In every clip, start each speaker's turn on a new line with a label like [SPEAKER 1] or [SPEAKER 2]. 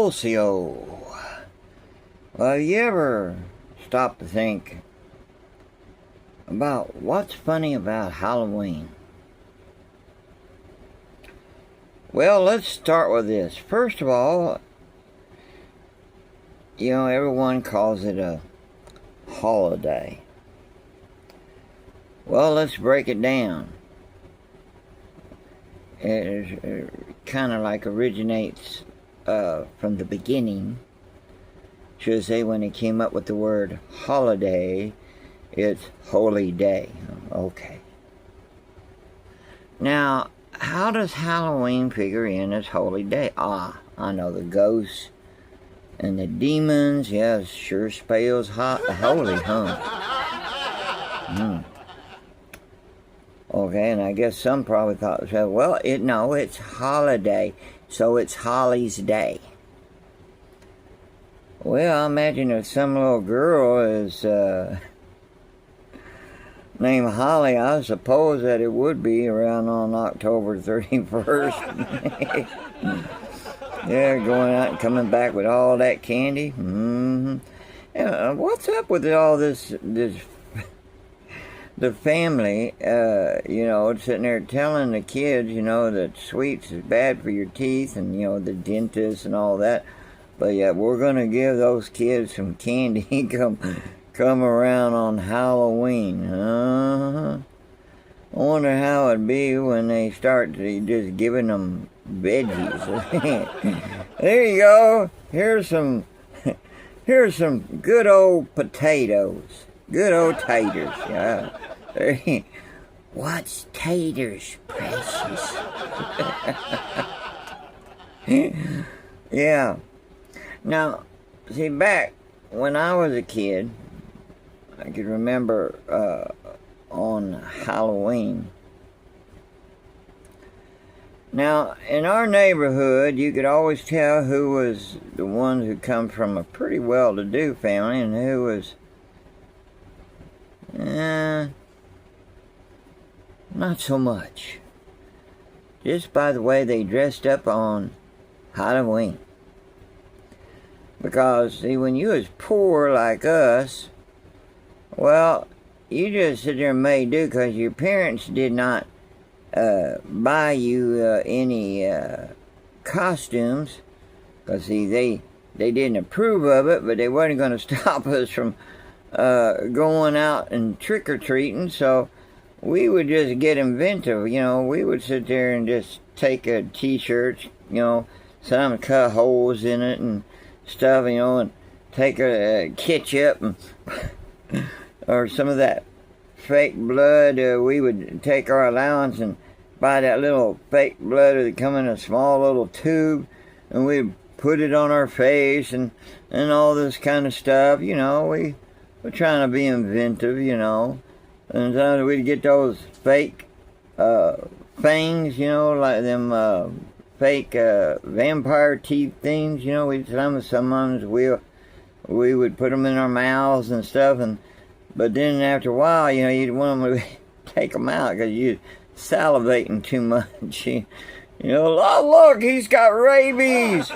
[SPEAKER 1] Socio. Well, have you ever stopped to think about what's funny about Halloween? Well, let's start with this. First of all, everyone calls it a holiday. Well, let's break it down. It kind of like originates from the beginning. Should I say when they came up with the word holiday, it's holy day. Okay. Now, how does Halloween figure in as holy day? I know, the ghosts and the demons. Yes, sure spells holy, huh? Okay, and I guess some probably thought, well, it's holiday, so it's Holly's day. Well, I imagine if some little girl is named Holly, I suppose that it would be around on October 31st. Yeah, going out and coming back with all that candy. Yeah, what's up with all this the family, sitting there telling the kids, that sweets is bad for your teeth and, the dentist and all that. But yet we're going to give those kids some candy come around on Halloween. I wonder how it'd be when they start just giving them veggies. There you go. Here's some good old potatoes. Good old taters. Yeah. What's taters, precious? Yeah. Now, see, back when I was a kid, I could remember on Halloween. Now, in our neighborhood, you could always tell who was the ones who come from a pretty well-to-do family and who was not so much. Just by the way they dressed up on Halloween. Because, see, when you was poor like us, well, you just sit there and made do because your parents did not buy you any costumes. Because, see, they didn't approve of it, but they wasn't going to stop us from going out and trick-or-treating, so we would just get inventive. We would sit there and just take a t-shirt, some cut holes in it and stuff, and take a ketchup and or some of that fake blood. We would take our allowance and buy that little fake blood that come in a small little tube, and we'd put it on our face and all this kind of stuff. We're trying to be inventive, and sometimes we'd get those fake fangs, like them fake vampire teeth things, sometimes we would put them in our mouths and stuff, but then after a while, you'd want them to take them out because you're salivating too much. Oh, look, he's got rabies.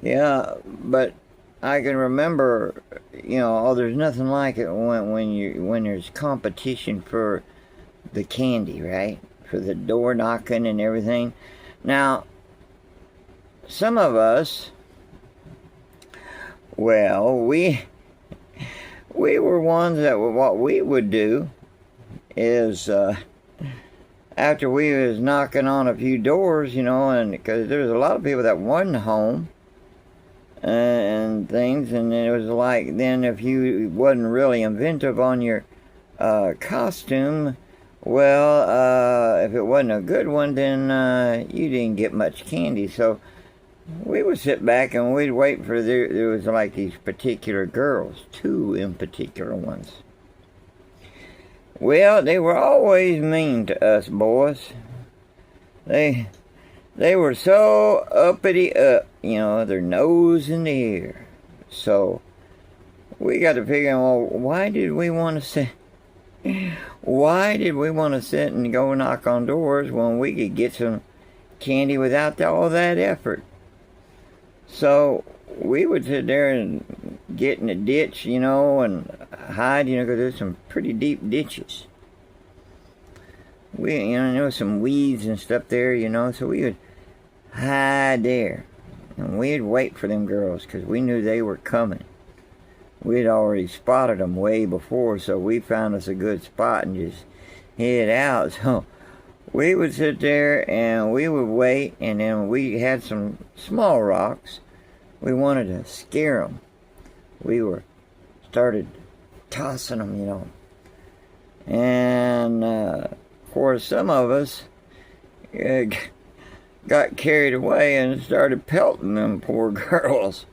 [SPEAKER 1] Yeah, but I can remember, there's nothing like it when there's competition for the candy, right? For the door knocking and everything. Now, some of us, well, we were ones that what we would do is after we was knocking on a few doors, and because there's a lot of people that wasn't home and things, and it was like then if you wasn't really inventive on your costume, well, if it wasn't a good one, then you didn't get much candy. So we would sit back and we'd wait for there was like these particular girls, two in particular ones. Well, they were always mean to us boys. They were so uppity up, their nose in the air. So we got to figure out, well, why did we want to Why did we want to sit and go knock on doors when we could get some candy without all that effort? So we would sit there and get in a ditch, and hide, because there's some pretty deep ditches. There was some weeds and stuff there, so we would hide there. And we'd wait for them girls because we knew they were coming. We'd already spotted them way before, so we found us a good spot and just head out. So we would sit there and we would wait, and then we had some small rocks. We wanted to scare them. We started tossing them, And of course, some of us got carried away and started pelting them poor girls.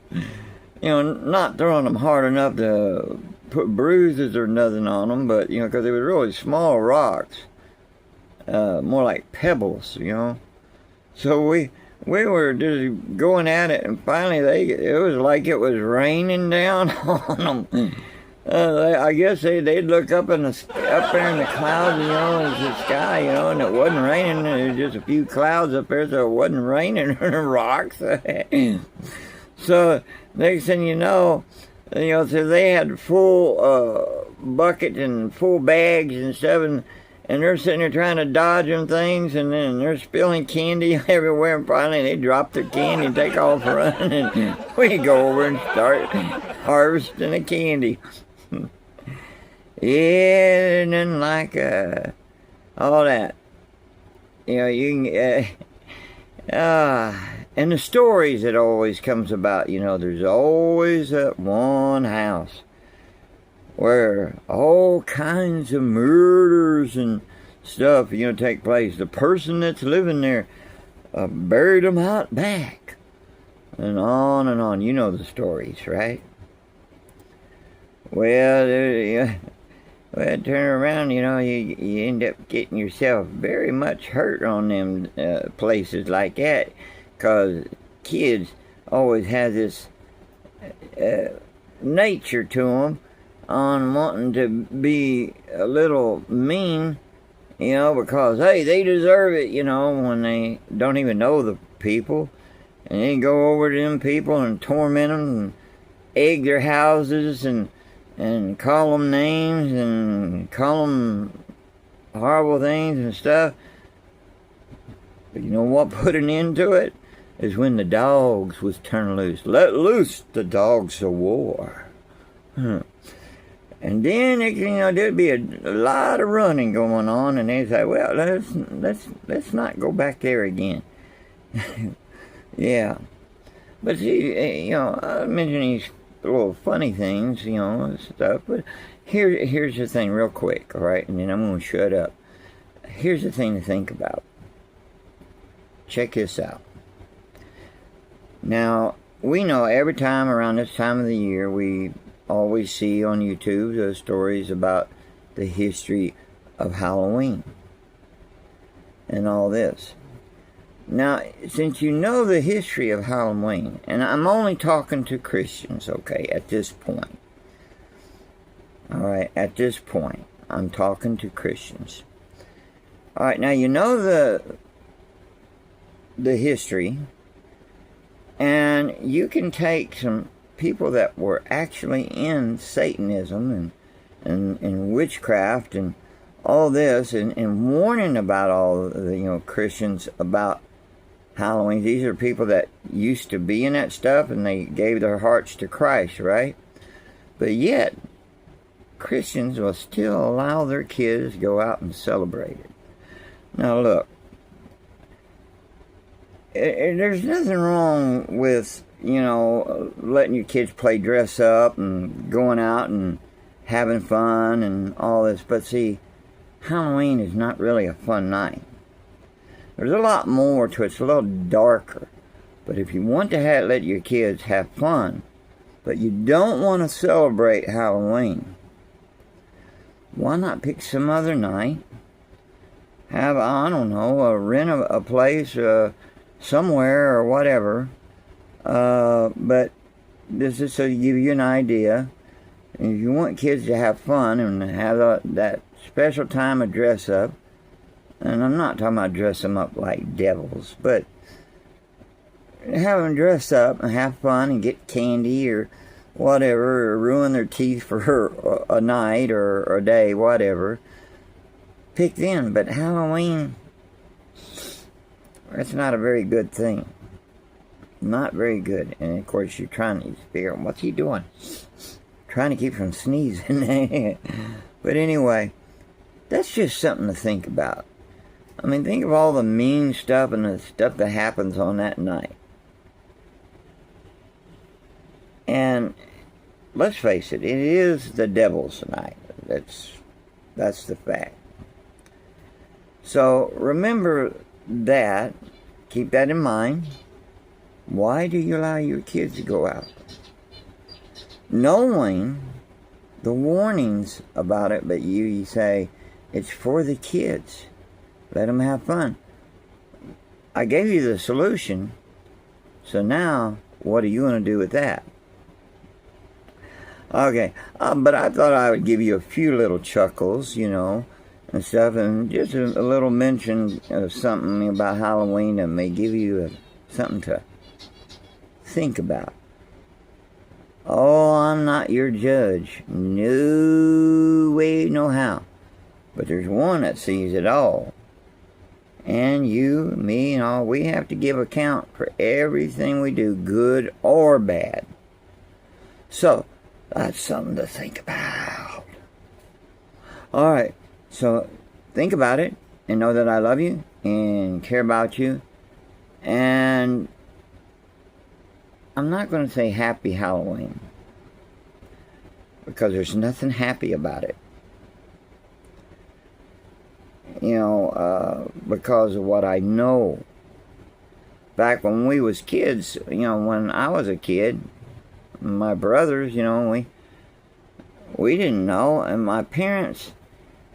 [SPEAKER 1] Not throwing them hard enough to put bruises or nothing on them, but, because they were really small rocks, more like pebbles, So we were just going at it, and finally it was like it was raining down on them. I guess they'd look up there in the clouds, as the sky, and it wasn't raining. There was just a few clouds up there, so it wasn't raining on the rocks. So next thing so they had full buckets and full bags and stuff, and they're sitting there trying to dodge them things, and then they're spilling candy everywhere, and finally they drop their candy and take off running, and we go over and start harvesting the candy. Yeah, nothing like all that. You can... and the stories that always comes about, there's always that one house where all kinds of murders and stuff, take place. The person that's living there buried them out back. And on and on. You know the stories, right? Well, turn around, you end up getting yourself very much hurt on them places like that, because kids always have this nature to them on wanting to be a little mean, because, hey, they deserve it, when they don't even know the people, and they go over to them people and torment them and egg their houses and call them names and call them horrible things and stuff. But you know what put an end to it? Is when the dogs was turned loose. Let loose the dogs of war. And then there'd be a lot of running going on, and they'd say, well, let's not go back there again. Yeah. But see, I mention these little funny things, and stuff, but here's the thing real quick, all right, and then I'm going to shut up. Here's the thing to think about. Check this out. Now, we know every time around this time of the year, we always see on YouTube the stories about the history of Halloween and all this. Now, since you know the history of Halloween, and I'm only talking to Christians, okay, at this point. All right, at this point, I'm talking to Christians. All right, now you know the history, and you can take some people that were actually in Satanism and witchcraft and all this, and warning about all the Christians about Halloween. These are people that used to be in that stuff, and they gave their hearts to Christ, right? But yet, Christians will still allow their kids to go out and celebrate it. Now look, there's nothing wrong with, letting your kids play dress up and going out and having fun and all this. But see, Halloween is not really a fun night. There's a lot more to it. It's a little darker. But if you want to let your kids have fun, but you don't want to celebrate Halloween, why not pick some other night? Have, rent a place somewhere or whatever. But this is so to give you an idea. And if you want kids to have fun and have that special time of dress up. And I'm not talking about dress them up like devils, but have them dress up and have fun and get candy or whatever, or ruin their teeth for a night or a day, whatever. Pick them. But Halloween, that's not a very good thing. Not very good. And of course, you're trying to figure out, what's he doing? Trying to keep from sneezing. But anyway, that's just something to think about. I mean, think of all the mean stuff and the stuff that happens on that night. And let's face it, it is the devil's night. That's the fact. So remember that. Keep that in mind. Why do you allow your kids to go out? Knowing the warnings about it, but you say, it's for the kids. Let them have fun. I gave you the solution. So now, what are you going to do with that? Okay, but I thought I would give you a few little chuckles, and stuff, and just a little mention of something about Halloween that may give you something to think about. Oh, I'm not your judge. No way, no how. But there's one that sees it all. And you, me, and all, we have to give account for everything we do, good or bad. So, that's something to think about. Alright, so think about it and know that I love you and care about you. And I'm not going to say happy Halloween, because there's nothing happy about it. Because of what I know. Back when we was kids, when I was a kid, my brothers, we didn't know, and my parents,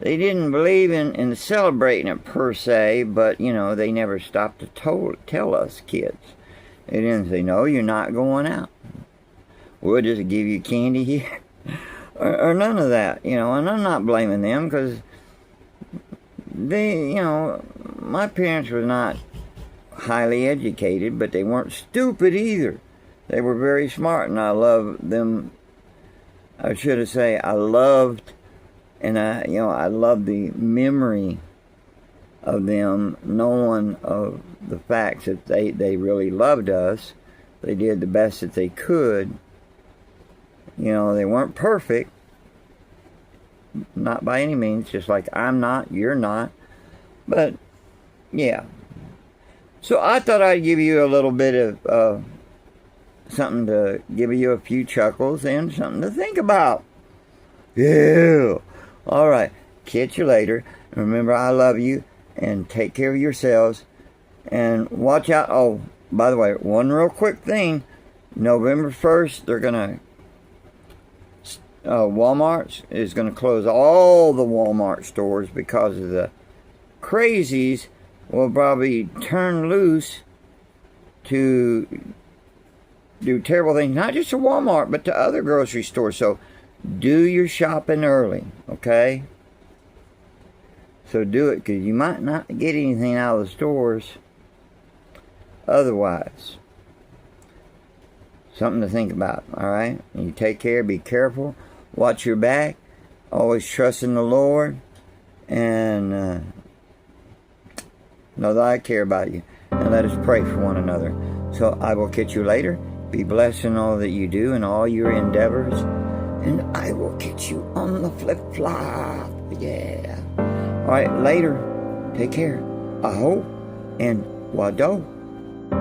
[SPEAKER 1] they didn't believe in celebrating it per se, but, they never stopped to tell us kids. They didn't say, no, you're not going out. We'll just give you candy here. or none of that, and I'm not blaming them, because they, my parents were not highly educated, but they weren't stupid either. They were very smart, and I loved them. I should have said I loved, and I loved the memory of them, knowing of the facts that they really loved us. They did the best that they could. They weren't perfect, not by any means, just like I'm not, you're not. But, yeah. So I thought I'd give you a little bit of something to give you a few chuckles and something to think about. Yeah. All right. Catch you later. Remember, I love you, and take care of yourselves. And watch out. Oh, by the way, one real quick thing. November 1st, they're going to Walmart is going to close all the Walmart stores because of the crazies will probably turn loose to do terrible things, not just to Walmart, but to other grocery stores. So do your shopping early, okay? So do it, because you might not get anything out of the stores otherwise. Something to think about, all right? And you take care, be careful, watch your back, always trust in the Lord, and know that I care about you. And let us pray for one another. So I will catch you later. Be blessed in all that you do and all your endeavors. And I will catch you on the flip-flop. Yeah. All right, later. Take care. Aho and wado.